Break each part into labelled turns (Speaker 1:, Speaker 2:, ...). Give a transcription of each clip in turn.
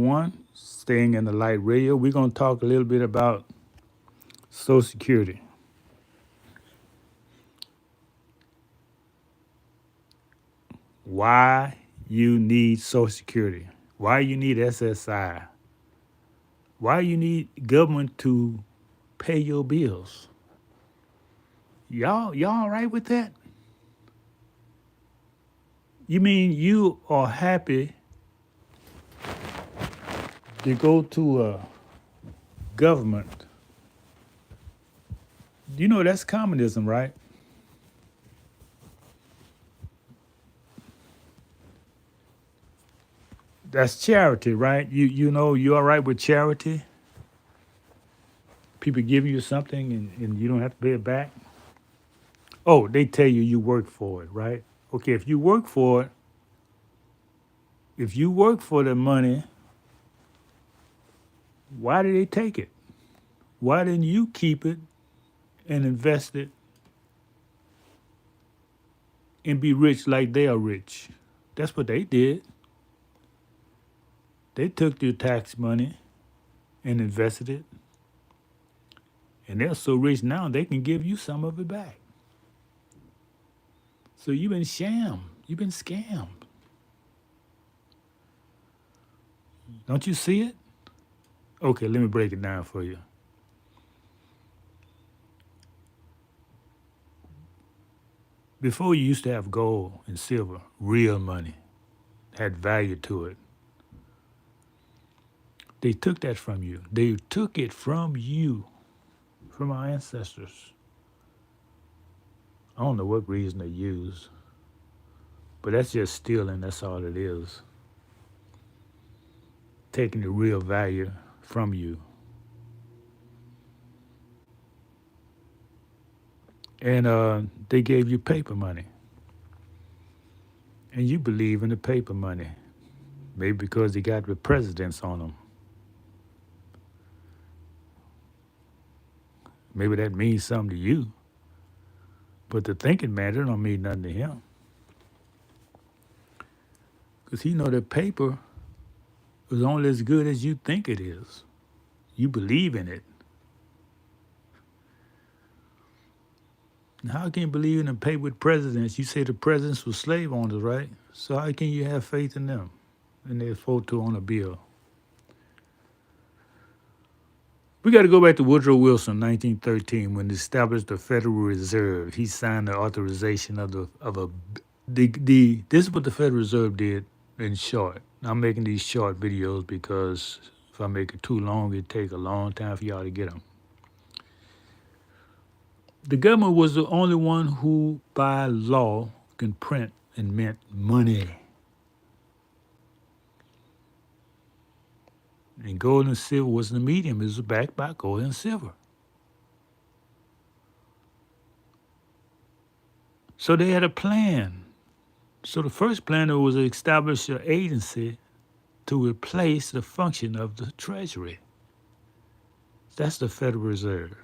Speaker 1: 1, staying in the light radio. We're going to talk a little bit about Social Security. Why you need Social Security. Why you need SSI. Why you need government to pay your bills. Y'all all right with that? You mean you are happy to go to a government? You know that's communism, right? That's charity, right? You know you all right with charity? People give you something and you don't have to pay it back. Oh, they tell you you work for it, right? Okay, if you work for the money, why did they take it? Why didn't you keep it and invest it and be rich like they are rich? That's what they did. They took your tax money and invested it, and they're so rich now they can give you some of it back. So you've been shammed. You've been scammed. Don't you see it? Okay, let me break it down for you. Before you used to have gold and silver, real money, had value to it. They took that from you. They took it from you, from our ancestors. I don't know what reason they use, but that's just stealing. That's all it is. Taking the real value from you. And they gave you paper money. And you believe in the paper money. Maybe because they got the presidents on them. Maybe that means something to you. But the thinking man, it don't mean nothing to him. Because he know that paper is only as good as you think it is. You believe in it. And how can you believe in a paper with presidents? You say the presidents were slave owners, right? So how can you have faith in them and their photo on a bill? We got to go back to Woodrow Wilson, 1913, when he established the Federal Reserve. He signed the authorization of a this is what the Federal Reserve did in short. I'm making these short videos because if I make it too long, it'd take a long time for y'all to get them. The government was the only one who, by law, can print and mint money. And gold and silver was the medium. It was backed by gold and silver. So they had a plan. So the first plan was to establish an agency to replace the function of the Treasury. That's the Federal Reserve.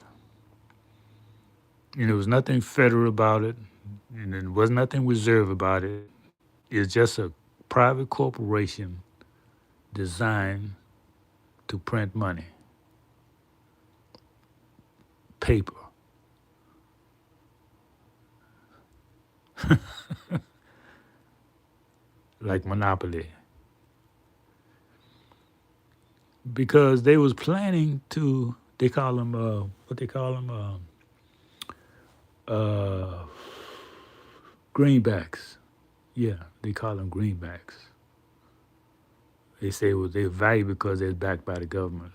Speaker 1: And there was nothing federal about it, and there was nothing reserve about it. It's just a private corporation designed to print money, paper. Like Monopoly. Because they was planning to, they call them, what they call them, greenbacks. Yeah, they call them greenbacks. They say it was their value because they're backed by the government.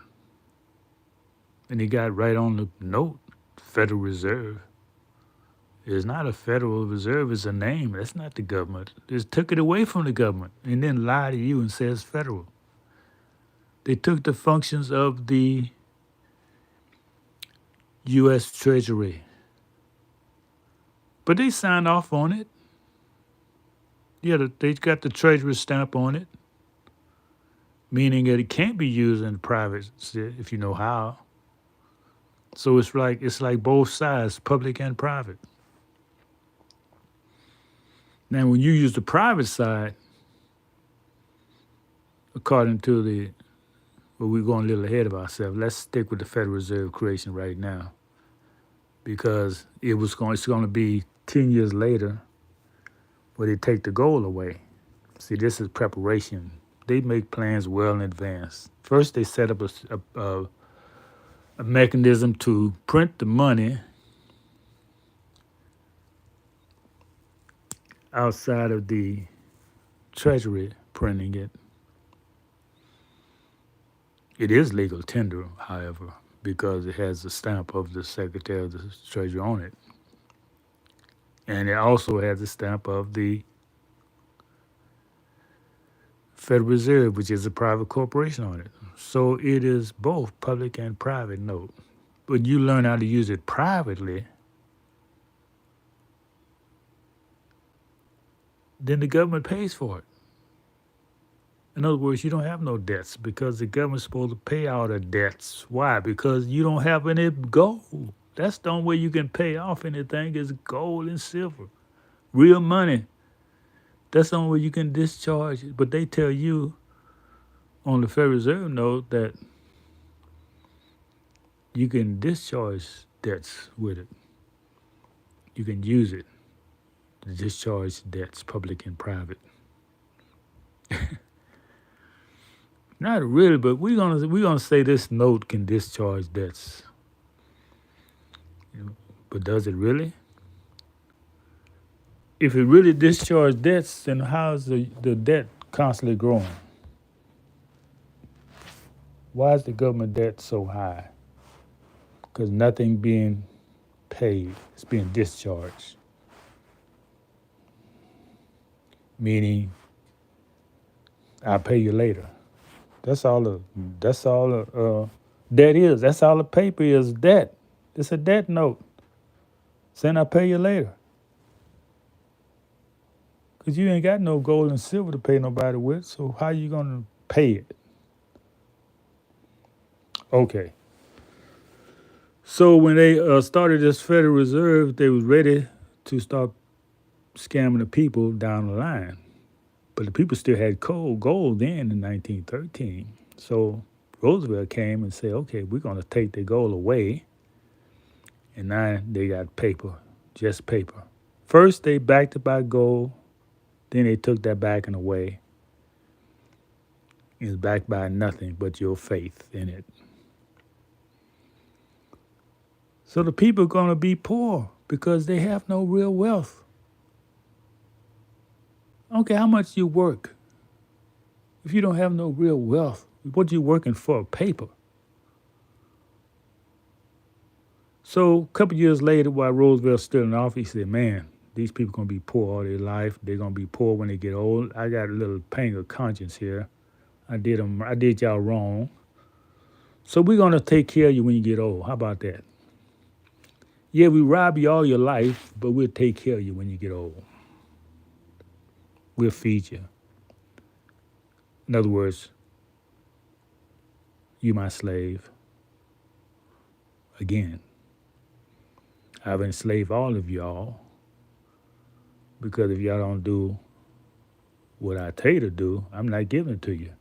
Speaker 1: And they got right on the note, Federal Reserve. It's not a Federal Reserve, it's a name. That's not the government. They just took it away from the government and then lie to you and say it's federal. They took the functions of the U.S. Treasury. But they signed off on it. Yeah, they got the Treasury stamp on it, meaning that it can't be used in the private if you know how. So it's like both sides, public and private. Now, when you use the private side, according to the but we're going a little ahead of ourselves. Let's stick with the Federal Reserve creation right now because it's going to be 10 years later where they take the gold away. See, this is preparation. They make plans well in advance. First, they set up a mechanism to print the money outside of the Treasury printing it. It is legal tender, however, because it has the stamp of the Secretary of the Treasury on it. And it also has the stamp of the Federal Reserve, which is a private corporation on it. So it is both public and private note. When you learn how to use it privately, then the government pays for it. In other words, you don't have no debts because the government's supposed to pay all the debts. Why? Because you don't have any gold. That's the only way you can pay off anything is gold and silver. Real money. That's the only way you can discharge it. But they tell you on the Federal Reserve note that you can discharge debts with it. You can use it to discharge debts, public and private. Not really, but we're gonna say this note can discharge debts. But does it really? If it really discharges debts, then how is the debt constantly growing? Why is the government debt so high? Because nothing being paid, it's being discharged. Meaning, I'll pay you later. That's all the debt is. That's all the paper is, debt. It's a debt note. Saying I'll pay you later. Because you ain't got no gold and silver to pay nobody with, so how you going to pay it? Okay. So when they started this Federal Reserve, they was ready to start scamming the people down the line. But the people still had gold then in 1913. So Roosevelt came and said, okay, we're going to take the gold away. And now they got paper, just paper. First, they backed it by gold. Then they took that backing away. It's backed by nothing but your faith in it. So the people are going to be poor because they have no real wealth. I don't care how much you work. If you don't have no real wealth, what you working for? Paper. So a couple years later, while Roosevelt's still in office, he said, man, these people going to be poor all their life. They're going to be poor when they get old. I got a little pang of conscience here. I did y'all wrong. So we're going to take care of you when you get old. How about that? Yeah, we rob you all your life, but we'll take care of you when you get old. We'll feed you. In other words, you my slave. Again, I've enslaved all of y'all because if y'all don't do what I tell you to do, I'm not giving it to you.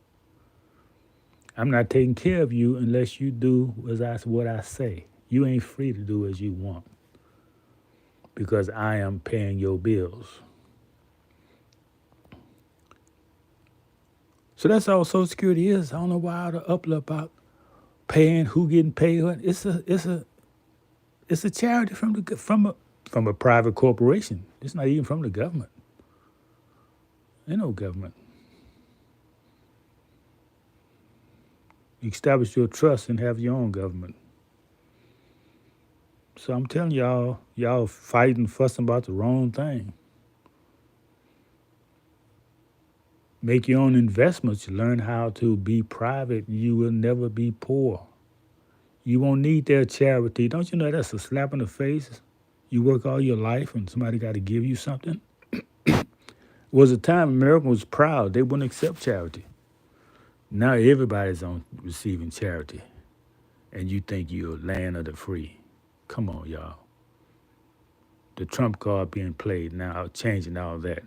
Speaker 1: I'm not taking care of you unless you do what I say. You ain't free to do as you want because I am paying your bills. So that's all Social Security is. I don't know why all the uproar about paying, who getting paid. It's a charity from a private corporation. It's not even from the government. Ain't no government. You establish your trust and have your own government. So I'm telling y'all fighting, fussing about the wrong thing. Make your own investments. Learn how to be private. You will never be poor. You won't need their charity. Don't you know that's a slap in the face? You work all your life and somebody got to give you something. Was a time America was proud. They wouldn't accept charity. Now everybody's on receiving charity. And you think you're land of the free. Come on, y'all. The Trump card being played now, changing all that.